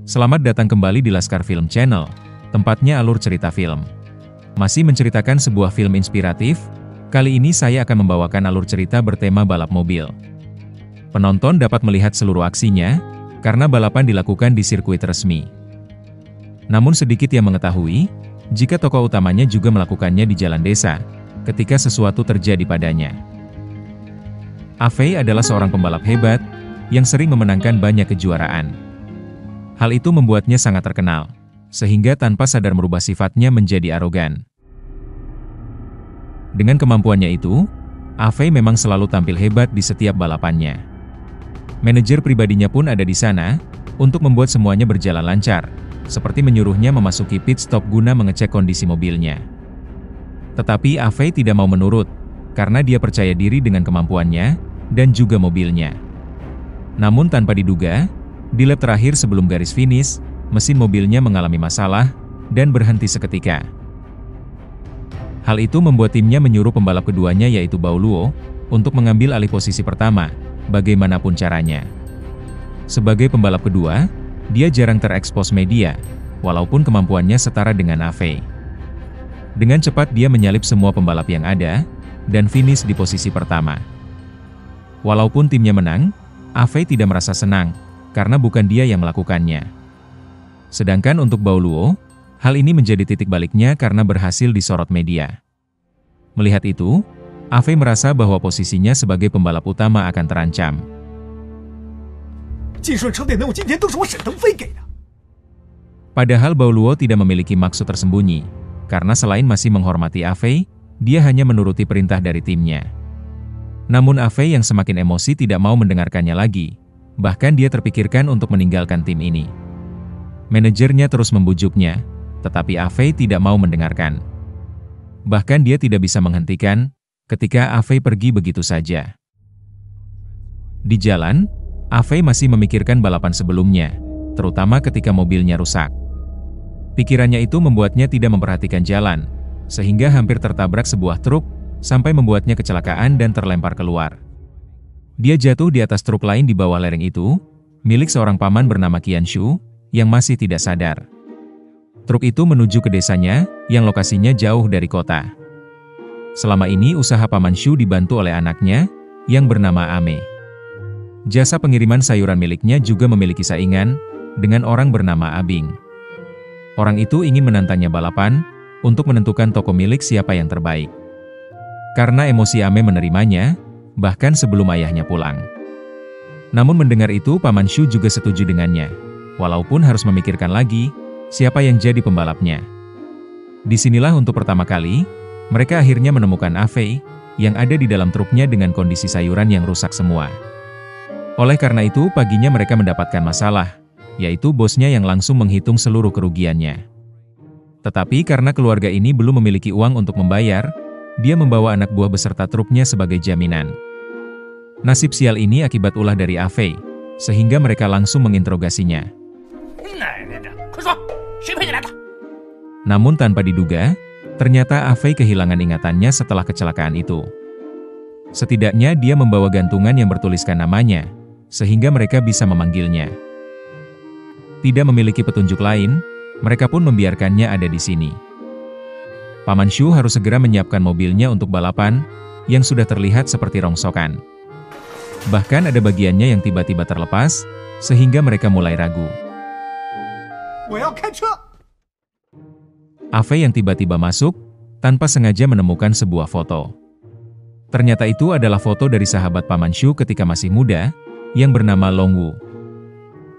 Selamat datang kembali di Laskar Film Channel, tempatnya alur cerita film. Masih menceritakan sebuah film inspiratif, kali ini saya akan membawakan alur cerita bertema balap mobil. Penonton dapat melihat seluruh aksinya, karena balapan dilakukan di sirkuit resmi. Namun sedikit yang mengetahui, jika tokoh utamanya juga melakukannya di jalan desa, ketika sesuatu terjadi padanya. Afei adalah seorang pembalap hebat, yang sering memenangkan banyak kejuaraan. Hal itu membuatnya sangat terkenal, sehingga tanpa sadar merubah sifatnya menjadi arogan. Dengan kemampuannya itu, Afei memang selalu tampil hebat di setiap balapannya. Manajer pribadinya pun ada di sana, untuk membuat semuanya berjalan lancar, seperti menyuruhnya memasuki pit stop guna mengecek kondisi mobilnya. Tetapi Afei tidak mau menurut, karena dia percaya diri dengan kemampuannya, dan juga mobilnya. Namun tanpa diduga, di lap terakhir sebelum garis finish, mesin mobilnya mengalami masalah, dan berhenti seketika. Hal itu membuat timnya menyuruh pembalap keduanya yaitu Bao Luo, untuk mengambil alih posisi pertama, bagaimanapun caranya. Sebagai pembalap kedua, dia jarang terekspos media, walaupun kemampuannya setara dengan Afei. Dengan cepat dia menyalip semua pembalap yang ada, dan finish di posisi pertama. Walaupun timnya menang, Afei tidak merasa senang, karena bukan dia yang melakukannya. Sedangkan untuk Bao Luo, hal ini menjadi titik baliknya karena berhasil disorot media. Melihat itu, Afei merasa bahwa posisinya sebagai pembalap utama akan terancam. Padahal Bao Luo tidak memiliki maksud tersembunyi, karena selain masih menghormati Afei, dia hanya menuruti perintah dari timnya. Namun Afei yang semakin emosi tidak mau mendengarkannya lagi. Bahkan dia terpikirkan untuk meninggalkan tim ini. Manajernya terus membujuknya, tetapi Afei tidak mau mendengarkan. Bahkan dia tidak bisa menghentikan, ketika Afei pergi begitu saja. Di jalan, Afei masih memikirkan balapan sebelumnya, terutama ketika mobilnya rusak. Pikirannya itu membuatnya tidak memperhatikan jalan, sehingga hampir tertabrak sebuah truk, sampai membuatnya kecelakaan dan terlempar keluar. Dia jatuh di atas truk lain di bawah lereng itu, milik seorang paman bernama Qian Shu, yang masih tidak sadar. Truk itu menuju ke desanya, yang lokasinya jauh dari kota. Selama ini usaha paman Shu dibantu oleh anaknya, yang bernama Ame. Jasa pengiriman sayuran miliknya juga memiliki saingan, dengan orang bernama Abing. Orang itu ingin menantangnya balapan, untuk menentukan toko milik siapa yang terbaik. Karena emosi Ame menerimanya, bahkan sebelum ayahnya pulang. Namun mendengar itu Paman Shu juga setuju dengannya, walaupun harus memikirkan lagi, siapa yang jadi pembalapnya. Disinilah untuk pertama kali, mereka akhirnya menemukan Afei, yang ada di dalam truknya dengan kondisi sayuran yang rusak semua. Oleh karena itu paginya mereka mendapatkan masalah, yaitu bosnya yang langsung menghitung seluruh kerugiannya. Tetapi karena keluarga ini belum memiliki uang untuk membayar, dia membawa anak buah beserta truknya sebagai jaminan. Nasib sial ini akibat ulah dari Afei, sehingga mereka langsung menginterogasinya. Namun tanpa diduga, ternyata Afei kehilangan ingatannya setelah kecelakaan itu. Setidaknya dia membawa gantungan yang bertuliskan namanya, sehingga mereka bisa memanggilnya. Tidak memiliki petunjuk lain, mereka pun membiarkannya ada di sini. Paman Shu harus segera menyiapkan mobilnya untuk balapan, yang sudah terlihat seperti rongsokan. Bahkan ada bagiannya yang tiba-tiba terlepas, sehingga mereka mulai ragu. Afei yang tiba-tiba masuk, tanpa sengaja menemukan sebuah foto. Ternyata itu adalah foto dari sahabat Paman Shu ketika masih muda, yang bernama Long Wu.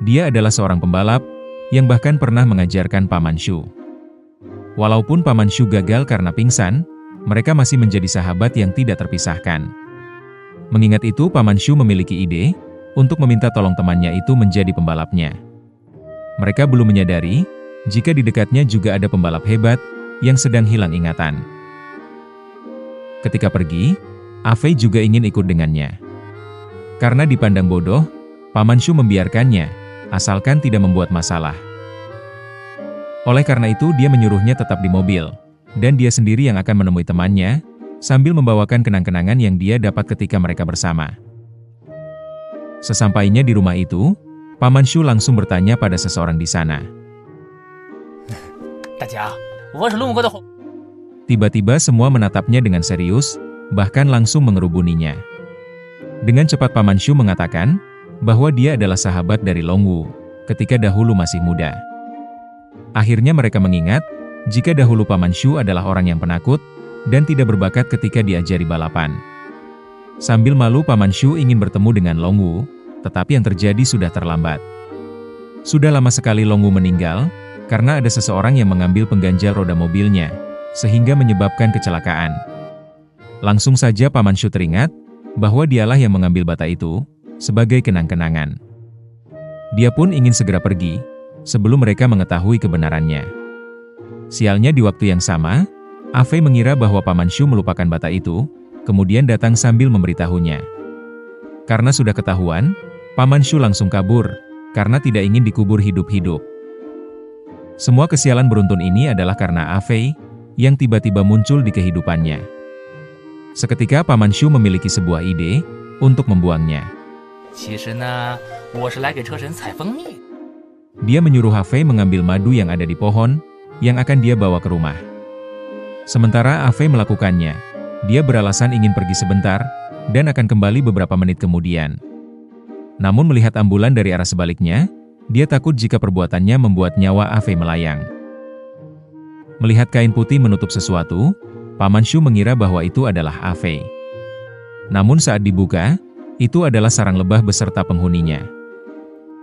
Dia adalah seorang pembalap, yang bahkan pernah mengajarkan Paman Shu. Walaupun Paman Shu gagal karena pingsan, mereka masih menjadi sahabat yang tidak terpisahkan. Mengingat itu Paman Shu memiliki ide, untuk meminta tolong temannya itu menjadi pembalapnya. Mereka belum menyadari, jika di dekatnya juga ada pembalap hebat, yang sedang hilang ingatan. Ketika pergi, Afei juga ingin ikut dengannya. Karena dipandang bodoh, Paman Shu membiarkannya, asalkan tidak membuat masalah. Oleh karena itu dia menyuruhnya tetap di mobil, dan dia sendiri yang akan menemui temannya, sambil membawakan kenang-kenangan yang dia dapat ketika mereka bersama. Sesampainya di rumah itu, Paman Shu langsung bertanya pada seseorang di sana. Tiba-tiba semua menatapnya dengan serius, bahkan langsung mengerubuninya. Dengan cepat Paman Shu mengatakan bahwa dia adalah sahabat dari Long Wu ketika dahulu masih muda. Akhirnya mereka mengingat jika dahulu Paman Shu adalah orang yang penakut dan tidak berbakat ketika diajari balapan. Sambil malu Paman Shu ingin bertemu dengan Long Wu, tetapi yang terjadi sudah terlambat. Sudah lama sekali Long Wu meninggal karena ada seseorang yang mengambil pengganjal roda mobilnya, sehingga menyebabkan kecelakaan. Langsung saja Paman Shu teringat bahwa dialah yang mengambil bata itu sebagai kenang-kenangan. Dia pun ingin segera pergi sebelum mereka mengetahui kebenarannya. Sialnya di waktu yang sama, Afei mengira bahwa Paman Shu melupakan bata itu, kemudian datang sambil memberitahunya. Karena sudah ketahuan, Paman Shu langsung kabur karena tidak ingin dikubur hidup-hidup. Semua kesialan beruntun ini adalah karena Afei yang tiba-tiba muncul di kehidupannya. Seketika Paman Shu memiliki sebuah ide untuk membuangnya. Dia menyuruh Afei mengambil madu yang ada di pohon yang akan dia bawa ke rumah. Sementara Afei melakukannya, dia beralasan ingin pergi sebentar dan akan kembali beberapa menit kemudian. Namun melihat ambulan dari arah sebaliknya, dia takut jika perbuatannya membuat nyawa Afei melayang. Melihat kain putih menutup sesuatu, Paman Shu mengira bahwa itu adalah Afei. Namun saat dibuka, itu adalah sarang lebah beserta penghuninya.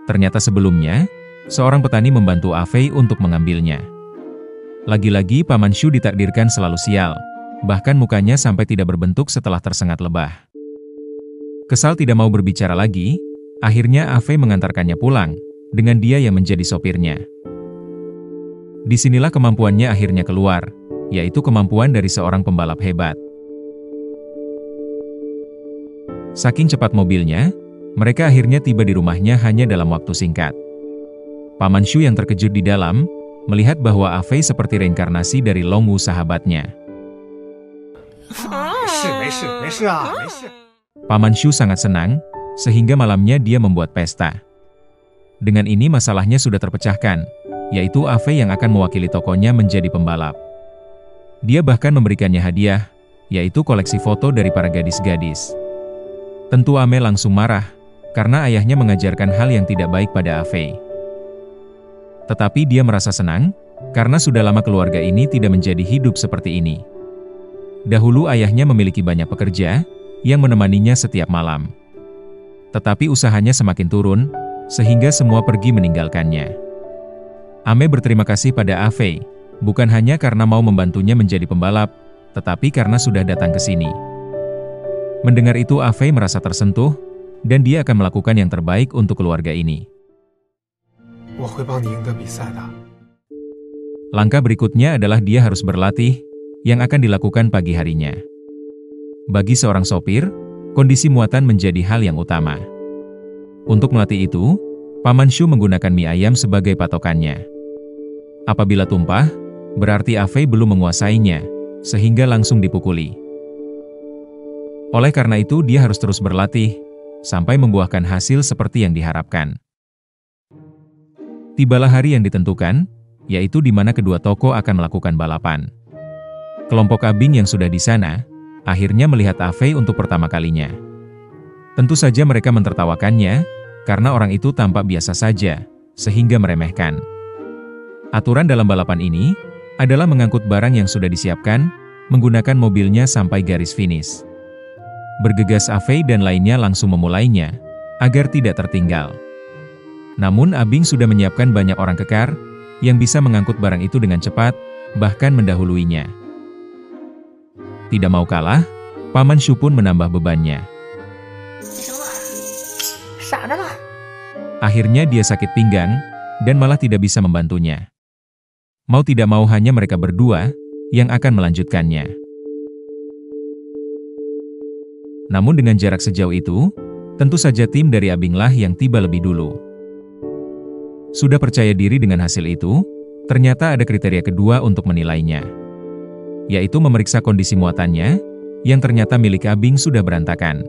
Ternyata sebelumnya, seorang petani membantu Afei untuk mengambilnya. Lagi-lagi Paman Shu ditakdirkan selalu sial, bahkan mukanya sampai tidak berbentuk setelah tersengat lebah. Kesal tidak mau berbicara lagi, akhirnya Afei mengantarkannya pulang, dengan dia yang menjadi sopirnya. Disinilah kemampuannya akhirnya keluar, yaitu kemampuan dari seorang pembalap hebat. Saking cepat mobilnya, mereka akhirnya tiba di rumahnya hanya dalam waktu singkat. Paman Shu yang terkejut di dalam, melihat bahwa Afei seperti reinkarnasi dari Long Wu sahabatnya. Paman Shu sangat senang, sehingga malamnya dia membuat pesta. Dengan ini masalahnya sudah terpecahkan, yaitu Afei yang akan mewakili tokonya menjadi pembalap. Dia bahkan memberikannya hadiah, yaitu koleksi foto dari para gadis-gadis. Tentu Ame langsung marah, karena ayahnya mengajarkan hal yang tidak baik pada Afei. Tetapi dia merasa senang, karena sudah lama keluarga ini tidak menjadi hidup seperti ini. Dahulu ayahnya memiliki banyak pekerja, yang menemaninya setiap malam. Tetapi usahanya semakin turun, sehingga semua pergi meninggalkannya. Ame berterima kasih pada Afei, bukan hanya karena mau membantunya menjadi pembalap, tetapi karena sudah datang ke sini. Mendengar itu Afei merasa tersentuh, dan dia akan melakukan yang terbaik untuk keluarga ini. Langkah berikutnya adalah dia harus berlatih, yang akan dilakukan pagi harinya. Bagi seorang sopir, kondisi muatan menjadi hal yang utama. Untuk melatih itu, Paman Shu menggunakan mie ayam sebagai patokannya. Apabila tumpah, berarti Afei belum menguasainya, sehingga langsung dipukuli. Oleh karena itu dia harus terus berlatih, sampai membuahkan hasil seperti yang diharapkan. Tibalah hari yang ditentukan, yaitu di mana kedua tokoh akan melakukan balapan. Kelompok Abing yang sudah di sana, akhirnya melihat Afei untuk pertama kalinya. Tentu saja mereka mentertawakannya, karena orang itu tampak biasa saja, sehingga meremehkan. Aturan dalam balapan ini, adalah mengangkut barang yang sudah disiapkan, menggunakan mobilnya sampai garis finish. Bergegas Afei dan lainnya langsung memulainya, agar tidak tertinggal. Namun Abing sudah menyiapkan banyak orang kekar, yang bisa mengangkut barang itu dengan cepat, bahkan mendahuluinya. Tidak mau kalah, Paman Shu pun menambah bebannya. Akhirnya dia sakit pinggang, dan malah tidak bisa membantunya. Mau tidak mau hanya mereka berdua, yang akan melanjutkannya. Namun dengan jarak sejauh itu, tentu saja tim dari Abinglah yang tiba lebih dulu. Sudah percaya diri dengan hasil itu, ternyata ada kriteria kedua untuk menilainya. Yaitu memeriksa kondisi muatannya, yang ternyata milik Abing sudah berantakan.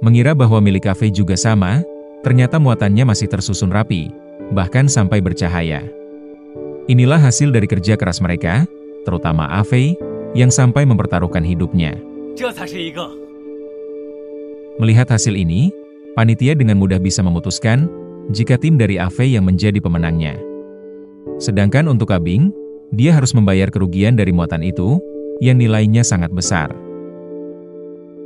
Mengira bahwa milik Ave juga sama, ternyata muatannya masih tersusun rapi, bahkan sampai bercahaya. Inilah hasil dari kerja keras mereka, terutama Ave, yang sampai mempertaruhkan hidupnya. Melihat hasil ini, panitia dengan mudah bisa memutuskan jika tim dari Ave yang menjadi pemenangnya. Sedangkan untuk Abing, dia harus membayar kerugian dari muatan itu, yang nilainya sangat besar.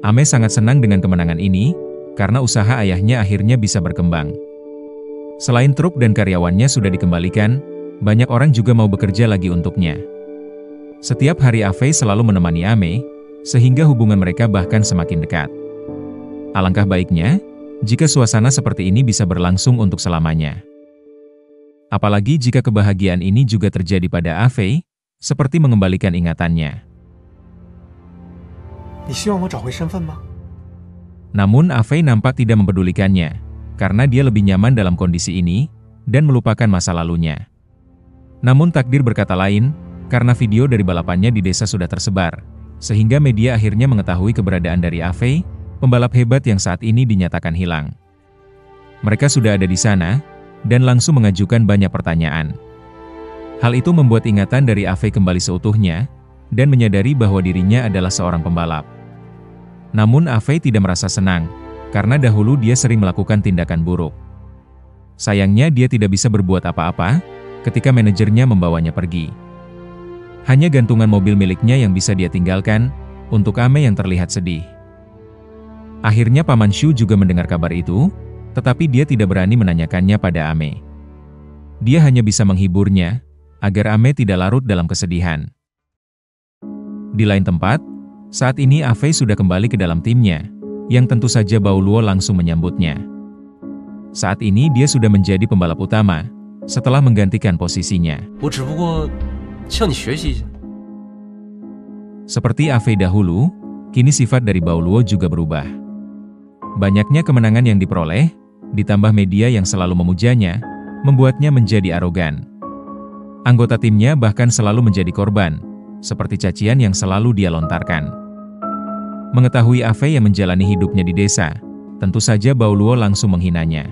Ame sangat senang dengan kemenangan ini, karena usaha ayahnya akhirnya bisa berkembang. Selain truk dan karyawannya sudah dikembalikan, banyak orang juga mau bekerja lagi untuknya. Setiap hari Ave selalu menemani Ame, sehingga hubungan mereka bahkan semakin dekat. Alangkah baiknya, jika suasana seperti ini bisa berlangsung untuk selamanya. Apalagi jika kebahagiaan ini juga terjadi pada Ave, seperti mengembalikan ingatannya. Namun Ave nampak tidak mempedulikannya, karena dia lebih nyaman dalam kondisi ini, dan melupakan masa lalunya. Namun takdir berkata lain, karena video dari balapannya di desa sudah tersebar, sehingga media akhirnya mengetahui keberadaan dari Ave, pembalap hebat yang saat ini dinyatakan hilang. Mereka sudah ada di sana, dan langsung mengajukan banyak pertanyaan. Hal itu membuat ingatan dari Ave kembali seutuhnya, dan menyadari bahwa dirinya adalah seorang pembalap. Namun Ave tidak merasa senang, karena dahulu dia sering melakukan tindakan buruk. Sayangnya dia tidak bisa berbuat apa-apa, ketika manajernya membawanya pergi. Hanya gantungan mobil miliknya yang bisa dia tinggalkan, untuk Ame yang terlihat sedih. Akhirnya Paman Shu juga mendengar kabar itu, tetapi dia tidak berani menanyakannya pada Ame. Dia hanya bisa menghiburnya, agar Ame tidak larut dalam kesedihan. Di lain tempat, saat ini Ave sudah kembali ke dalam timnya, yang tentu saja Baoluo langsung menyambutnya. Saat ini dia sudah menjadi pembalap utama, setelah menggantikan posisinya. Seperti Ave dahulu, kini sifat dari Baoluo juga berubah. Banyaknya kemenangan yang diperoleh, ditambah media yang selalu memujanya, membuatnya menjadi arogan. Anggota timnya bahkan selalu menjadi korban, seperti cacian yang selalu dia lontarkan. Mengetahui Ave yang menjalani hidupnya di desa, tentu saja Baoluo langsung menghinanya.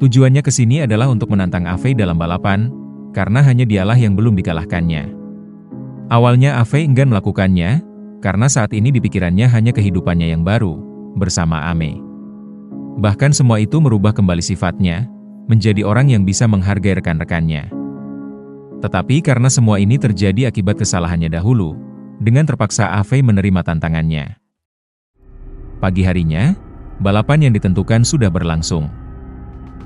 Tujuannya ke sini adalah untuk menantang Ave dalam balapan, karena hanya dialah yang belum dikalahkannya. Awalnya Ave enggan melakukannya, karena saat ini di pikirannya hanya kehidupannya yang baru, bersama Ame. Bahkan semua itu merubah kembali sifatnya, menjadi orang yang bisa menghargai rekan-rekannya. Tetapi karena semua ini terjadi akibat kesalahannya dahulu, dengan terpaksa Ave menerima tantangannya. Pagi harinya, balapan yang ditentukan sudah berlangsung.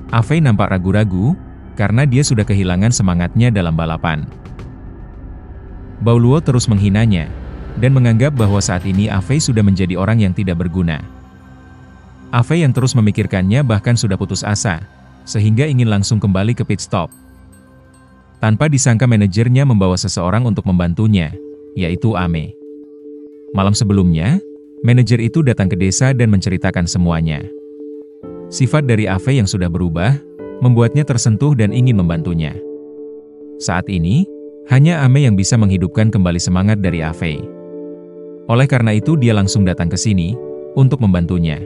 Ave nampak ragu-ragu, karena dia sudah kehilangan semangatnya dalam balapan. Baoluo terus menghinanya, dan menganggap bahwa saat ini Ave sudah menjadi orang yang tidak berguna. Ave yang terus memikirkannya bahkan sudah putus asa, sehingga ingin langsung kembali ke pit stop. Tanpa disangka manajernya membawa seseorang untuk membantunya, yaitu Ame. Malam sebelumnya, manajer itu datang ke desa dan menceritakan semuanya. Sifat dari Ave yang sudah berubah, membuatnya tersentuh dan ingin membantunya. Saat ini, hanya Ame yang bisa menghidupkan kembali semangat dari Ave. Oleh karena itu dia langsung datang ke sini, untuk membantunya.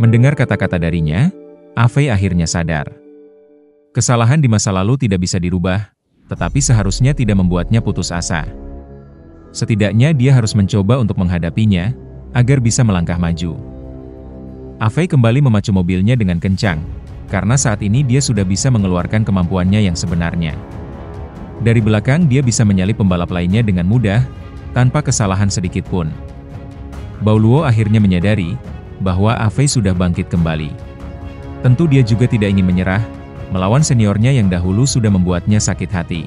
Mendengar kata-kata darinya, Ave akhirnya sadar. Kesalahan di masa lalu tidak bisa dirubah, tetapi seharusnya tidak membuatnya putus asa. Setidaknya dia harus mencoba untuk menghadapinya, agar bisa melangkah maju. Ave kembali memacu mobilnya dengan kencang, karena saat ini dia sudah bisa mengeluarkan kemampuannya yang sebenarnya. Dari belakang dia bisa menyalip pembalap lainnya dengan mudah, tanpa kesalahan sedikit pun. Baoluo akhirnya menyadari, bahwa Ave sudah bangkit kembali. Tentu dia juga tidak ingin menyerah, melawan seniornya yang dahulu sudah membuatnya sakit hati.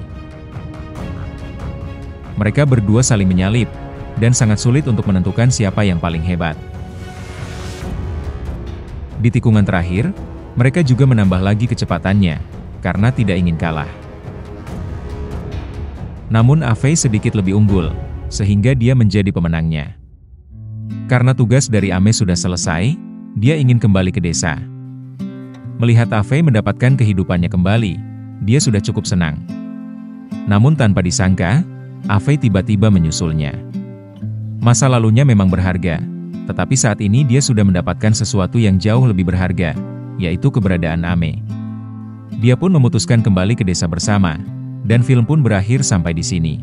Mereka berdua saling menyalip, dan sangat sulit untuk menentukan siapa yang paling hebat. Di tikungan terakhir, mereka juga menambah lagi kecepatannya, karena tidak ingin kalah. Namun Ave sedikit lebih unggul, sehingga dia menjadi pemenangnya. Karena tugas dari Ame sudah selesai, dia ingin kembali ke desa. Melihat Ave mendapatkan kehidupannya kembali, dia sudah cukup senang. Namun tanpa disangka, Ave tiba-tiba menyusulnya. Masa lalunya memang berharga, tetapi saat ini dia sudah mendapatkan sesuatu yang jauh lebih berharga, yaitu keberadaan Ame. Dia pun memutuskan kembali ke desa bersama, dan film pun berakhir sampai di sini.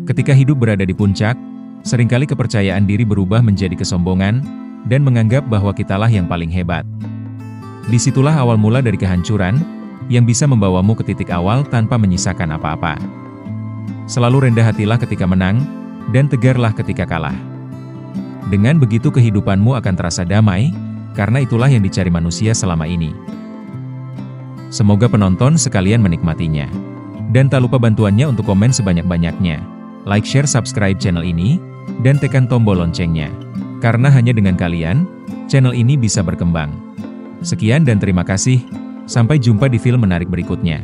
Ketika hidup berada di puncak, seringkali kepercayaan diri berubah menjadi kesombongan, dan menganggap bahwa kitalah yang paling hebat. Disitulah awal mula dari kehancuran, yang bisa membawamu ke titik awal tanpa menyisakan apa-apa. Selalu rendah hatilah ketika menang, dan tegarlah ketika kalah. Dengan begitu kehidupanmu akan terasa damai, karena itulah yang dicari manusia selama ini. Semoga penonton sekalian menikmatinya. Dan tak lupa bantuannya untuk komen sebanyak-banyaknya. Like, share, subscribe channel ini, dan tekan tombol loncengnya. Karena hanya dengan kalian, channel ini bisa berkembang. Sekian dan terima kasih, sampai jumpa di film menarik berikutnya.